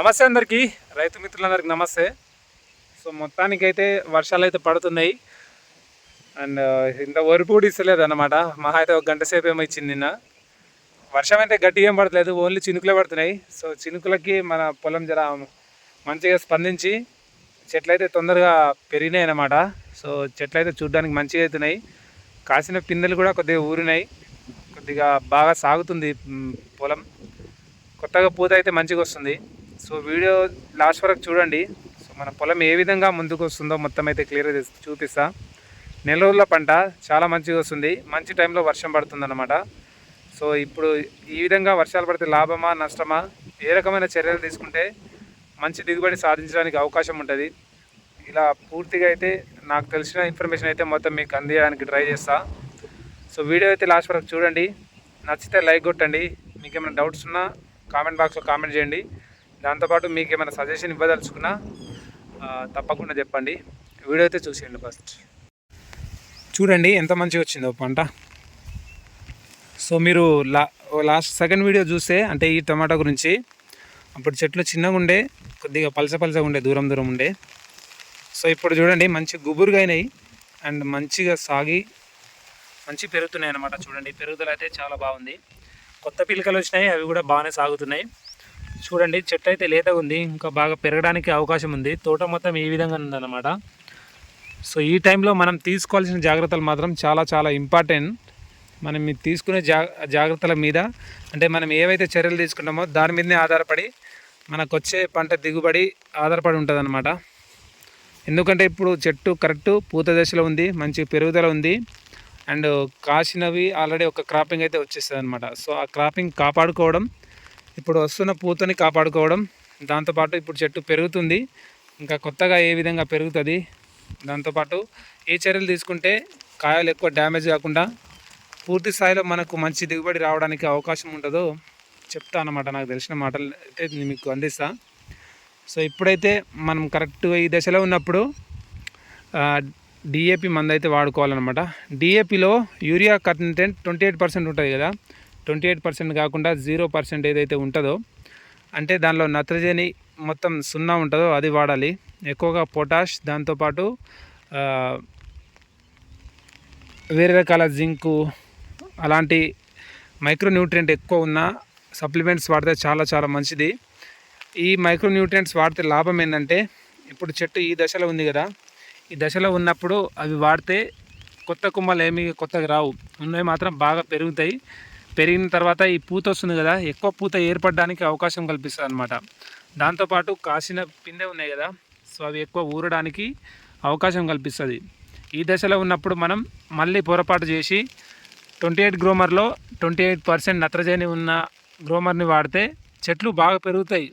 నమస్తే అందరికీ, రైతు మిత్రులందరికీ నమస్తే. సో మొత్తానికైతే వర్షాలు అయితే పడుతున్నాయి. అండ్ ఇంత వరకు కూడా ఇస్తలేదు అన్నమాట. మహా అయితే ఒక గంట సేపు ఏమో ఇచ్చింది నిన్న. వర్షం అయితే గట్టిగా ఏం పడట్లేదు, ఓన్లీ చినుకులే పడుతున్నాయి. సో చినుకులకి మన పొలం జర మంచిగా స్పందించి చెట్లు అయితే తొందరగా పెరిగినాయి అన్నమాట. సో చెట్లు అయితే చూడడానికి మంచిగా అవుతున్నాయి. కాసిన పిందెలు కూడా కొద్దిగా ఊరినాయి, కొద్దిగా బాగా సాగుతుంది పొలం. కొత్తగా పూత అయితే మంచిగా వస్తుంది. సో వీడియో లాస్ట్ వరకు చూడండి. సో మన పొలం ఏ విధంగా ముందుకు వస్తుందో మొత్తం అయితే క్లియర్గా చూపిస్తా. నెల రోజుల పంట చాలా మంచిగా వస్తుంది, మంచి టైంలో వర్షం పడుతుందన్నమాట. సో ఇప్పుడు ఈ విధంగా వర్షాలు పడితే లాభమా నష్టమా, ఏ రకమైన చర్యలు తీసుకుంటే మంచి దిగుబడి సాధించడానికి అవకాశం ఉంటుంది, ఇలా పూర్తిగా అయితే నాకు తెలిసిన ఇన్ఫర్మేషన్ అయితే మొత్తం మీకు అందించడానికి ట్రై చేస్తా. సో వీడియో అయితే లాస్ట్ వరకు చూడండి. నచ్చితే లైక్ కొట్టండి. మీకు ఏమైనా డౌట్స్ ఉన్నా కామెంట్ బాక్స్లో కామెంట్ చేయండి. దాంతోపాటు మీకు ఏమైనా సజెషన్ ఇవ్వదలుచుకున్నా తప్పకుండా చెప్పండి. వీడియో అయితే చూసేయండి. ఫస్ట్ చూడండి ఎంత మంచిగా వచ్చిందో పంట. సో మీరు లాస్ట్ సెకండ్ వీడియో చూస్తే, అంటే ఈ టమాటా గురించి, అప్పుడు చెట్లు చిన్నగా ఉండే, కొద్దిగా పలసగా ఉండే, దూరం ఉండే. సో ఇప్పుడు చూడండి మంచి గుబురుగా అయినాయి అండ్ మంచిగా సాగి మంచి పెరుగుతున్నాయి అన్నమాట. చూడండి పెరుగుదల అయితే చాలా బాగుంది. కొత్త పిలకలు వచ్చినాయి, అవి కూడా బాగానే సాగుతున్నాయి. చూడండి చెట్టు అయితే లేతగా ఉంది, ఇంకా బాగా పెరగడానికి అవకాశం ఉంది. తోట మొత్తం ఈ విధంగా ఉందన్నమాట. సో ఈ టైంలో మనం తీసుకోవాల్సిన జాగ్రత్తలు మాత్రం చాలా చాలా ఇంపార్టెంట్. మనం తీసుకునే జాగ్రత్తల మీద, అంటే మనం ఏవైతే చర్యలు తీసుకుంటామో దాని మీదనే ఆధారపడి మనకు వచ్చే పంట దిగుబడి ఆధారపడి ఉంటుంది అన్నమాట. ఎందుకంటే ఇప్పుడు చెట్టు కరెక్ట్ పూత దశలో ఉంది, మంచి పెరుగుదల ఉంది అండ్ కాసినవి ఆల్రెడీ ఒక క్రాపింగ్ అయితే వచ్చేస్తుంది అనమాట. సో ఆ క్రాపింగ్ కాపాడుకోవడం, ఇప్పుడు వస్తున్న పూతని కాపాడుకోవడం, దాంతోపాటు ఇప్పుడు చెట్టు పెరుగుతుంది, ఇంకా కొత్తగా ఏ విధంగా పెరుగుతుంది, దాంతోపాటు ఏ చర్యలు తీసుకుంటే కాయలు ఎక్కువ డ్యామేజ్ కాకుండా పూర్తి స్థాయిలో మనకు మంచి దిగుబడి రావడానికి అవకాశం ఉంటుందో చెప్తా అన్నమాట. నాకు తెలిసిన మాటలు అయితే మీకు అందిస్తా. సో ఇప్పుడైతే మనం కరెక్ట్గా ఈ దశలో ఉన్నప్పుడు డిఏపి మందు అయితే వాడుకోవాలన్నమాట. డిఏపిలో యూరియా కంటెంట్ 28% ఉంటుంది కదా, 28% కాకుండా 0% ఏదైతే ఉంటుందో, అంటే దానిలో నత్రజని మొత్తం 0 ఉంటుందో అది వాడాలి. ఎక్కువగా పొటాష్, దాంతోపాటు వేరే రకాల జింకు అలాంటి మైక్రోన్యూట్రియంట్ ఎక్కువ ఉన్న సప్లిమెంట్స్ వాడితే చాలా చాలా మంచిది. ఈ మైక్రోన్యూట్రియంట్స్ వాడితే లాభం ఏంటంటే, ఇప్పుడు చెట్టు ఈ దశలో ఉంది కదా, ఈ దశలో ఉన్నప్పుడు అవి వాడితే కొత్త కొమ్మలు ఏమి కొత్తగా రావు, ఉన్నవి మాత్రం బాగా పెరుగుతాయి. పెరిగిన తర్వాత ఈ పూత వస్తుంది కదా, ఎక్కువ పూత ఏర్పడడానికి అవకాశం కల్పిస్తుంది అనమాట. దాంతోపాటు కాసిన పిందె ఉన్నాయి కదా, సో అవి ఎక్కువ ఊరడానికి అవకాశం కల్పిస్తుంది. ఈ దశలో ఉన్నప్పుడు మనం మళ్ళీ పొరపాటు చేసి 28 గ్రోమర్లో 28% నత్రజని ఉన్న గ్రోమర్ని వాడితే చెట్లు బాగా పెరుగుతాయి,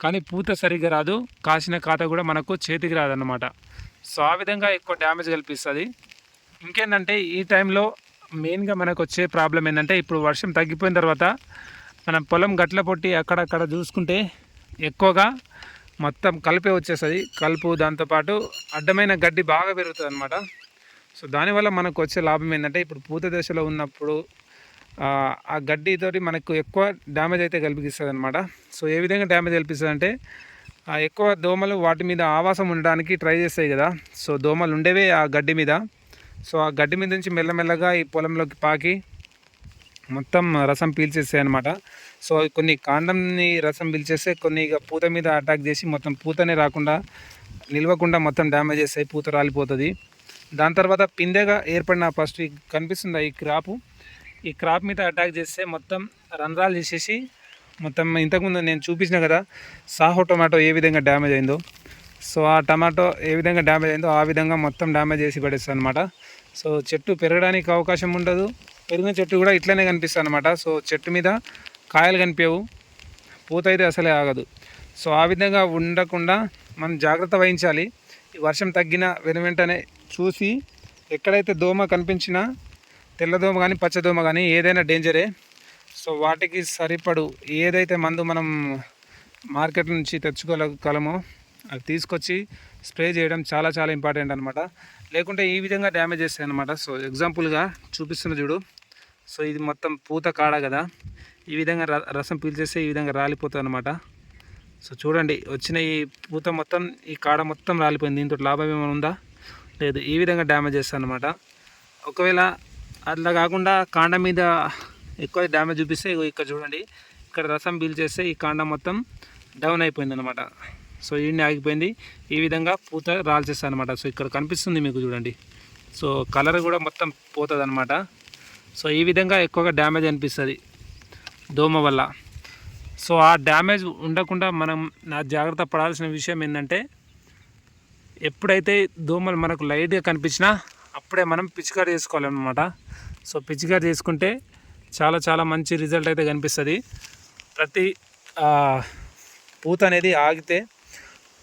కానీ పూత సరిగ్గా రాదు, కాసిన ఖాతా కూడా మనకు చేతికి రాదన్నమాట. సో ఆ విధంగా ఎక్కువ డ్యామేజ్ కల్పిస్తుంది. ఇంకేంటంటే ఈ టైంలో మెయిన్గా మనకు వచ్చే ప్రాబ్లం ఏంటంటే, ఇప్పుడు వర్షం తగ్గిపోయిన తర్వాత మనం పొలం గట్ల పొట్టి అక్కడక్కడ చూసుకుంటే ఎక్కువగా మొత్తం కలిపే వచ్చేస్తుంది, కలుపు, దాంతోపాటు అడ్డమైన గడ్డి బాగా పెరుగుతుంది అనమాట. సో దానివల్ల మనకు వచ్చే లాభం ఏంటంటే, ఇప్పుడు పూత దశలో ఉన్నప్పుడు ఆ గడ్డితోటి మనకు ఎక్కువ డ్యామేజ్ అయితే కల్పిస్తుంది అనమాట. సో ఏ విధంగా డ్యామేజ్ కల్పిస్తుంది అంటే, ఎక్కువ దోమలు వాటి మీద ఆవాసం ఉండడానికి ట్రై చేస్తాయి కదా, సో దోమలు ఉండేవే ఆ గడ్డి మీద. సో ఆ గడ్డి మీద నుంచి మెల్లమెల్లగా ఈ పొలంలోకి పాకి మొత్తం రసం పీల్చేస్తాయి అనమాట. సో కొన్ని కాండంని రసం పీల్చేస్తే, కొన్ని ఇక పూత మీద అటాక్ చేసి మొత్తం పూతనే రాకుండా నిలవకుండా మొత్తం డ్యామేజ్ చేస్తాయి, పూత రాలిపోతుంది. దాని తర్వాత పిందెగా ఏర్పడిన ఫస్ట్ కనిపిస్తుంది ఈ క్రాప్ మీద అటాక్ చేస్తే మొత్తం రంధ్రాలు చేసేసి మొత్తం ఇంతకుముందు నేను చూపించిన కదా సాహో టొమాటో ఏ విధంగా డ్యామేజ్ అయిందో, సో ఆ టమాటో ఏ విధంగా డ్యామేజ్ అయిందో ఆ విధంగా మొత్తం డ్యామేజ్ చేసి పడేస్తుంది అనమాట. సో చెట్టు పెరగడానికి అవకాశం ఉండదు, పెరిగిన చెట్టు కూడా ఇట్లనే కనిపిస్తుంది అనమాట. సో చెట్టు మీద కాయలు కనిపించవు, పూత అయితే అసలే ఆగదు. సో ఆ విధంగా ఉండకుండా మనం జాగ్రత్త వహించాలి. ఈ వర్షం తగ్గిన వెంటనే చూసి, ఎక్కడైతే దోమ కనిపించినా, తెల్లదోమ కానీ పచ్చదోమ కానీ ఏదైనా డేంజరే. సో వాటికి సరిపడు ఏదైతే మందు మనం మార్కెట్ నుంచి తెచ్చుకోగలమో అది తీసుకొచ్చి స్ప్రే చేయడం చాలా చాలా ఇంపార్టెంట్ అనమాట. లేకుంటే ఈ విధంగా డ్యామేజ్ చేస్తాయి అనమాట. సో ఎగ్జాంపుల్గా చూపిస్తున్న చూడు, సో ఇది మొత్తం పూత కాడ కదా, ఈ విధంగా రసం పీల్చేస్తే ఈ విధంగా రాలిపోతుంది అనమాట. సో చూడండి వచ్చిన ఈ పూత మొత్తం ఈ కాడ మొత్తం రాలిపోయింది. దీంతో లాభం ఏమైనా ఉందా? లేదు. ఈ విధంగా డ్యామేజ్ చేస్తాను అనమాట. ఒకవేళ అట్లా కాకుండా కాండం మీద ఎక్కువ డ్యామేజ్ చూపిస్తే ఇక్కడ చూడండి, ఇక్కడ రసం పీల్చేస్తే ఈ కాండం మొత్తం డౌన్ అయిపోయింది అనమాట. సో ఈయన్ని ఆగిపోయింది. ఈ విధంగా పూత రాల్చేస్తాను అనమాట. సో ఇక్కడ కనిపిస్తుంది మీకు చూడండి. సో కలర్ కూడా మొత్తం పోతుంది అనమాట. సో ఈ విధంగా ఎక్కువగా డ్యామేజ్ అనిపిస్తుంది దోమ వల్ల. సో ఆ డ్యామేజ్ ఉండకుండా మనం జాగ్రత్త పడాల్సిన విషయం ఏంటంటే, ఎప్పుడైతే దోమలు మనకు లైట్గా కనిపించినా అప్పుడే మనం పిచికారి చేసుకోవాలన్నమాట. సో పిచికారి చేసుకుంటే చాలా చాలా మంచి రిజల్ట్ అయితే కనిపిస్తుంది. ప్రతి పూత అనేది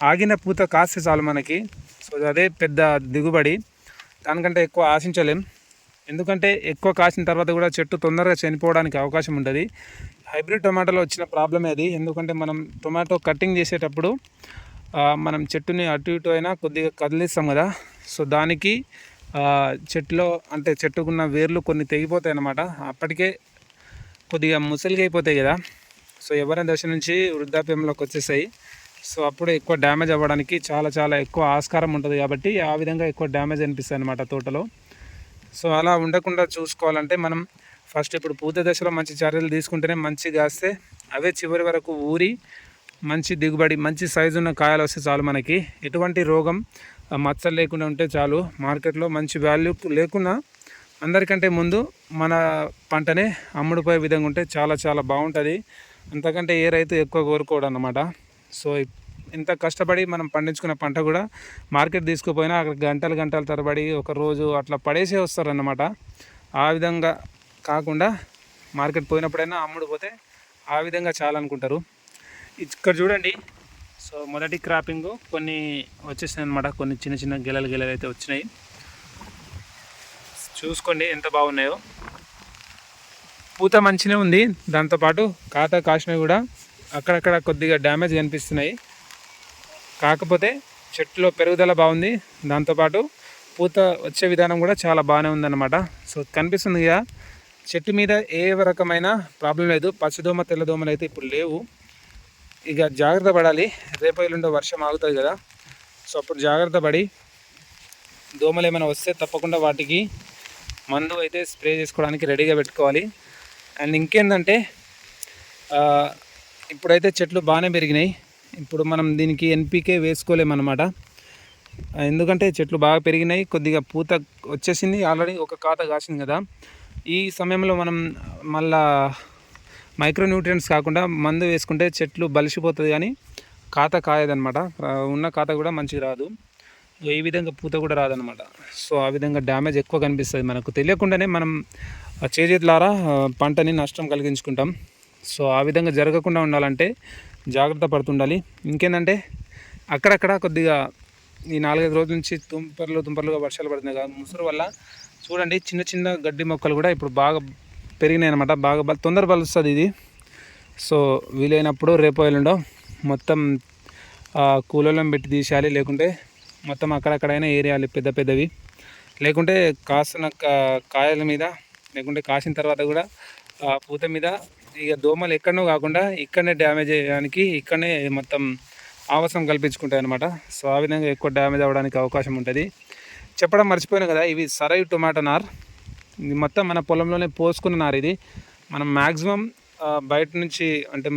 ఆగిన పూత కాస్తే చాలు మనకి. సో అదే పెద్ద దిగుబడి. దానికంటే ఎక్కువ ఆశించలేం. ఎందుకంటే ఎక్కువ కాసిన తర్వాత కూడా చెట్టు తొందరగా చనిపోవడానికి అవకాశం ఉంటుంది. హైబ్రిడ్ టొమాటోలో వచ్చిన ప్రాబ్లమే అది. ఎందుకంటే మనం టొమాటో కటింగ్ చేసేటప్పుడు మనం చెట్టుని అటు ఇటు అయినా కొద్దిగా కదిలిస్తాం కదా. సో దానికి చెట్టులో అంటే చెట్టుకున్న వేర్లు కొన్ని తెగిపోతాయి అన్నమాట. అప్పటికే కొద్దిగా ముసలిగా అయిపోతాయి కదా. సో ఎవరైనా దశ నుంచి వృద్ధాప్యంలోకి వచ్చేసాయి. సో అప్పుడు ఎక్కువ డ్యామేజ్ అవ్వడానికి చాలా చాలా ఎక్కువ ఆస్కారం ఉంటుంది. కాబట్టి ఆ విధంగా ఎక్కువ డ్యామేజ్ అనిపిస్తుంది అన్నమాట తోటలో. సో అలా ఉండకుండా చూసుకోవాలంటే మనం ఫస్ట్ ఇప్పుడు పూత దశలో మంచి చర్యలు తీసుకుంటేనే మంచి కాస్తే అవే చివరి వరకు ఊరి మంచి దిగుబడి మంచి సైజు ఉన్న కాయలు వస్తే చాలు. మనకి ఎటువంటి రోగం మచ్చలు లేకుండా ఉంటే చాలు. మార్కెట్లో మంచి వాల్యూ లేకున్నా అందరికంటే ముందు మన పంటనే అమ్ముడుపోయే విధంగా ఉంటే చాలా చాలా బాగుంటుంది. అంతకంటే ఏ రైతు ఎక్కువ కోరుకోవడం అన్నమాట. సో ఇంత కష్టపడి మనం పండించుకున్న పంట కూడా మార్కెట్ తీసుకుపోయినా అక్కడ గంటల తరబడి ఒక రోజు అట్లా పడేసే వస్తారన్నమాట. ఆ విధంగా కాకుండా మార్కెట్ పోయినప్పుడైనా అమ్ముడు పోతే ఆ విధంగా చాలా అనుకుంటారు. ఇక్కడ చూడండి. సో మొదటి క్రాపింగ్ కొన్ని వచ్చేసినాయి అనమాట. కొన్ని చిన్న చిన్న గెలలు అయితే వచ్చినాయి. చూసుకోండి ఎంత బాగున్నాయో. పూత మంచిగా ఉంది. దాంతోపాటు కాత కాసినవి కూడా అక్కడక్కడ కొద్దిగా డ్యామేజ్ కనిపిస్తున్నాయి. కాకపోతే చెట్టులో పెరుగుదల బాగుంది. దాంతోపాటు పూత వచ్చే విధానం కూడా చాలా బాగానే ఉందన్నమాట. సో కనిపిస్తుంది కదా, చెట్టు మీద ఏ రకమైన ప్రాబ్లం లేదు. పచ్చదోమ తెల్లదోమలు అయితే ఇప్పుడు లేవు. ఇక జాగ్రత్త పడాలి. రేపు ఎల్లుండో వర్షం ఆగుతుంది కదా. సో అప్పుడు జాగ్రత్త పడి దోమలు ఏమైనా వస్తే తప్పకుండా వాటికి మందు అయితే స్ప్రే చేసుకోవడానికి రెడీగా పెట్టుకోవాలి. అండ్ ఇంకేంటంటే ఇప్పుడైతే చెట్లు బాగానే పెరిగినాయి. ఇప్పుడు మనం దీనికి ఎన్పికే వేసుకోలేమన్నమాట. ఎందుకంటే చెట్లు బాగా పెరిగినాయి, కొద్దిగా పూత వచ్చేసింది, ఆల్రెడీ ఒక కాత కాసింది కదా. ఈ సమయంలో మనం మళ్ళా మైక్రోన్యూట్రియంట్స్ కాకుండా మందు వేసుకుంటే చెట్లు బలిసిపోతుంది, కానీ కాత కాయదనమాట. ఉన్న కాత కూడా మంచిగా రాదు. ఈ విధంగా పూత కూడా రాదనమాట. సో ఆ విధంగా డ్యామేజ్ ఎక్కువ కనిపిస్తుంది. మనకు తెలియకుండానే మనం చేతులారా పంటని నష్టం కలిగించుకుంటాం. సో ఆ విధంగా జరగకుండా ఉండాలంటే జాగ్రత్త పడుతుండాలి. ఇంకేంటంటే అక్కడక్కడ కొద్దిగా ఈ 4-5 రోజుల నుంచి తుంపర్లుగా వర్షాలు పడుతున్నాయి కదా, ముసురు వల్ల చూడండి చిన్న చిన్న గడ్డి మొక్కలు కూడా ఇప్పుడు బాగా పెరిగినాయి అనమాట. బాగా తొందర బలుస్తుంది ఇది. సో వీలైనప్పుడు రేపు ఎల్లుండో మొత్తం కూలర్లను పెట్టి తీసేయాలి. లేకుంటే మొత్తం అక్కడక్కడైనా ఏరియాలి పెద్దవి. లేకుంటే కాసిన కాయల మీద, లేకుంటే కాసిన తర్వాత కూడా పూత మీద ఇక దోమలు ఎక్కడనో కాకుండా ఇక్కడనే డ్యామేజ్ అయ్యడానికి ఇక్కడనే మొత్తం ఆవాసం కల్పించుకుంటాయి అనమాట. సో ఆ విధంగా ఎక్కువ డ్యామేజ్ అవ్వడానికి అవకాశం ఉంటుంది. చెప్పడం మర్చిపోయాను కదా, ఇవి సరై టొమాటో నార్. ఇది మొత్తం మన పొలంలోనే పోసుకున్న నార్. ఇది మనం మ్యాక్సిమం బయట నుంచి అంటే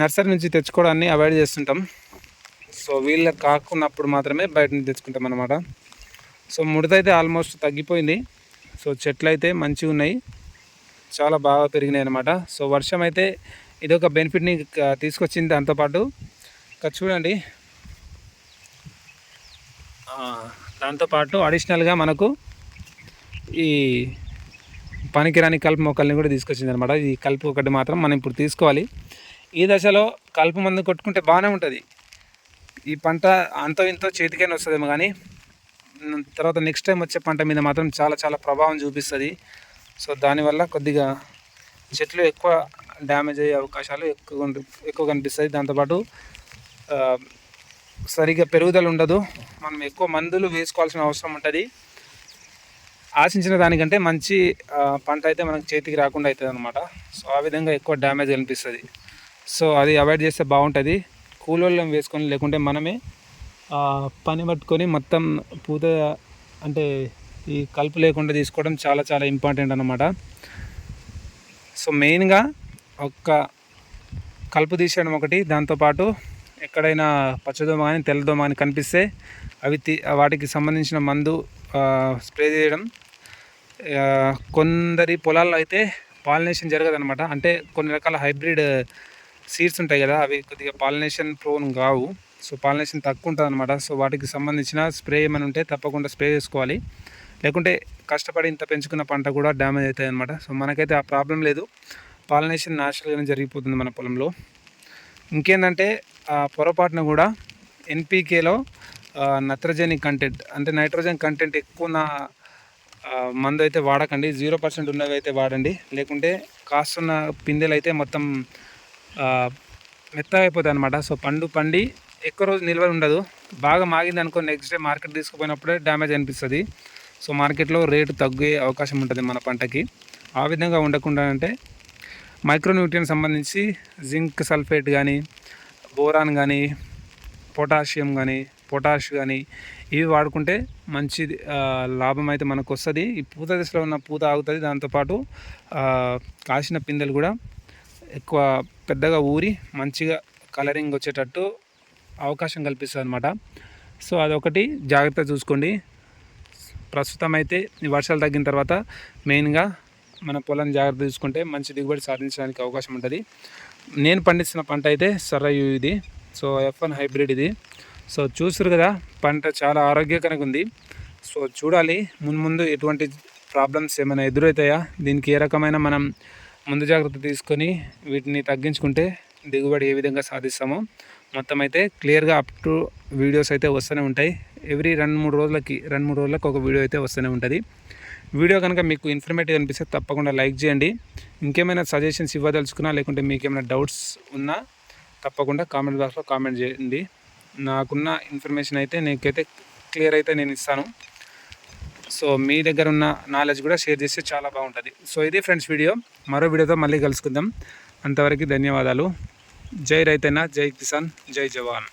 నర్సరీ నుంచి తెచ్చుకోవడాన్ని అవాయిడ్ చేస్తుంటాం. సో వీళ్ళకి కాకున్నప్పుడు మాత్రమే బయట నుంచి తెచ్చుకుంటాం అన్నమాట. సో ముడత అయితే ఆల్మోస్ట్ తగ్గిపోయింది. సో చెట్లు అయితే మంచిగా ఉన్నాయి, చాలా బాగా పెరిగినాయి అన్నమాట. సో వర్షం అయితే ఇదొక బెనిఫిట్ని తీసుకొచ్చింది. దాంతోపాటు ఇక్కడ చూడండి, దాంతోపాటు అడిషనల్గా మనకు ఈ పనికిరాని కలుపు మొక్కల్ని కూడా తీసుకొచ్చింది అనమాట. ఈ కలుపు ఒకటి మాత్రం మనం ఇప్పుడు తీసుకోవాలి. ఈ దశలో కలుపు మందు కొట్టుకుంటే బాగానే ఉంటుంది. ఈ పంట అంతో ఇంతో చేతికైనా వస్తుందేమో, కానీ తర్వాత నెక్స్ట్ టైం వచ్చే పంట మీద మాత్రం చాలా చాలా ప్రభావం చూపిస్తుంది. సో దానివల్ల కొద్దిగా చెట్లు ఎక్కువ డ్యామేజ్ అయ్యే అవకాశాలు ఎక్కువ కనిపిస్తాయి. దాంతోపాటు సరిగ్గా పెరుగుదల ఉండదు. మనం ఎక్కువ మందులు వేసుకోవాల్సిన అవసరం ఉంటుంది. ఆశించిన దానికంటే మంచి పంట అయితే మనకు చేతికి రాకుండా అవుతుంది అనమాట. సో ఆ విధంగా ఎక్కువ డ్యామేజ్ కనిపిస్తుంది. సో అది అవాయిడ్ చేస్తే బాగుంటుంది. కూలోళ్ళని వేసుకొని లేకుంటే మనమే పని పట్టుకొని మొత్తం పూత అంటే ఈ కలుపు లేకుండా తీసుకోవడం చాలా చాలా ఇంపార్టెంట్ అన్నమాట. సో మెయిన్గా ఒక్క కలుపు తీసేయడం ఒకటి, దాంతోపాటు ఎక్కడైనా పచ్చదోమ కానీ తెల్లదోమ కానీ కనిపిస్తే వాటికి సంబంధించిన మందు స్ప్రే చేయడం. కొందరి పొలాల్లో అయితే పాలినేషన్ జరగదనమాట. అంటే కొన్ని రకాల హైబ్రిడ్ సీడ్స్ ఉంటాయి కదా, అవి కొద్దిగా పాలినేషన్ ప్రోన్ కావు. సో పాలినేషన్ తక్కువ ఉంటుంది అనమాట. సో వాటికి సంబంధించిన స్ప్రే ఏమైనా ఉంటే తప్పకుండా స్ప్రే చేసుకోవాలి. లేకుంటే కష్టపడి ఇంత పెంచుకున్న పంట కూడా డ్యామేజ్ అవుతాయి అనమాట. సో మనకైతే ఆ ప్రాబ్లం లేదు, పాలినేషన్ న్యాచురల్గానే జరిగిపోతుంది మన పొలంలో. ఇంకేంటంటే పొరపాటున కూడా ఎన్పీకేలో నత్రజని కంటెంట్ అంటే నైట్రోజన్ కంటెంట్ ఎక్కువ ఉన్న మందు అయితే వాడకండి. 0% ఉన్నవి అయితే వాడండి. లేకుంటే కాస్తున్న పిందెలు అయితే మొత్తం మెత్తగా అయిపోతాయి అనమాట. సో పండి ఎక్కువ రోజు నిల్వ ఉండదు. బాగా మాగింది అనుకో, నెక్స్ట్ డే మార్కెట్ తీసుకుపోయినప్పుడే డ్యామేజ్ అనిపిస్తుంది. సో మార్కెట్లో రేటు తగ్గే అవకాశం ఉంటుంది మన పంటకి. ఆ విధంగా ఉండకుండా అంటే మైక్రోన్యూట్రియన్ సంబంధించి జింక్ సల్ఫేట్ కానీ, బోరాన్ కానీ, పొటాషియం కానీ, పొటాష్ కానీ ఇవి వాడుకుంటే మంచి లాభం అయితే మనకు వస్తుంది. ఈ పూత దశలో ఉన్న పూత ఆగుతుంది. దాంతోపాటు కాసిన పిందెలు కూడా ఎక్కువ పెద్దగా ఊరి మంచిగా కలరింగ్ వచ్చేటట్టు అవకాశం కల్పిస్తుంది అనమాట. సో అదొకటి జాగ్రత్త చూసుకోండి. ప్రస్తుతం అయితే ఈ వర్షాలు తగ్గిన తర్వాత మెయిన్గా మన పొలాన్ని జాగ్రత్త చూసుకుంటే మంచి దిగుబడి సాధించడానికి అవకాశం ఉంటుంది. నేను పండిస్తున్న పంట అయితే సరయు ఇది. సో F1 హైబ్రిడ్ ఇది. సో చూసారు కదా, పంట చాలా ఆరోగ్యకరంగా ఉంది. సో చూడాలి ముందు ఎటువంటి ప్రాబ్లమ్స్ ఏమైనా ఎదురవుతాయా, దీనికి ఏ రకమైన మనం ముందు జాగ్రత్త తీసుకొని వీటిని తగ్గించుకుంటే దిగుబడి ఏ విధంగా సాధిస్తామో మొత్తం అయితే క్లియర్గా అప్ టు వీడియోస్ అయితే వస్తూనే ఉంటాయి. ఎవ్రీ 2-3 రోజులకు ఒక వీడియో అయితే వస్తూనే ఉంటుంది. వీడియో కనుక మీకు ఇన్ఫర్మేటివ్ అనిపిస్తే తప్పకుండా లైక్ చేయండి. ఇంకేమైనా సజెషన్స్ ఇవ్వదలుచుకున్నా లేకుంటే మీకు ఏమైనా డౌట్స్ ఉన్నా తప్పకుండా కామెంట్ బాక్స్లో కామెంట్ చేయండి. నాకున్న ఇన్ఫర్మేషన్ అయితే నీకైతే క్లియర్ అయితే నేను ఇస్తాను. సో మీ దగ్గర ఉన్న నాలెడ్జ్ కూడా షేర్ చేస్తే చాలా బాగుంటుంది. సో ఇది ఫ్రెండ్స్ వీడియో. మరో వీడియోతో మళ్ళీ కలుసుకుందాం. అంతవరకు ధన్యవాదాలు. జై రైతన్న, జై కిసాన్, జై జవాన్.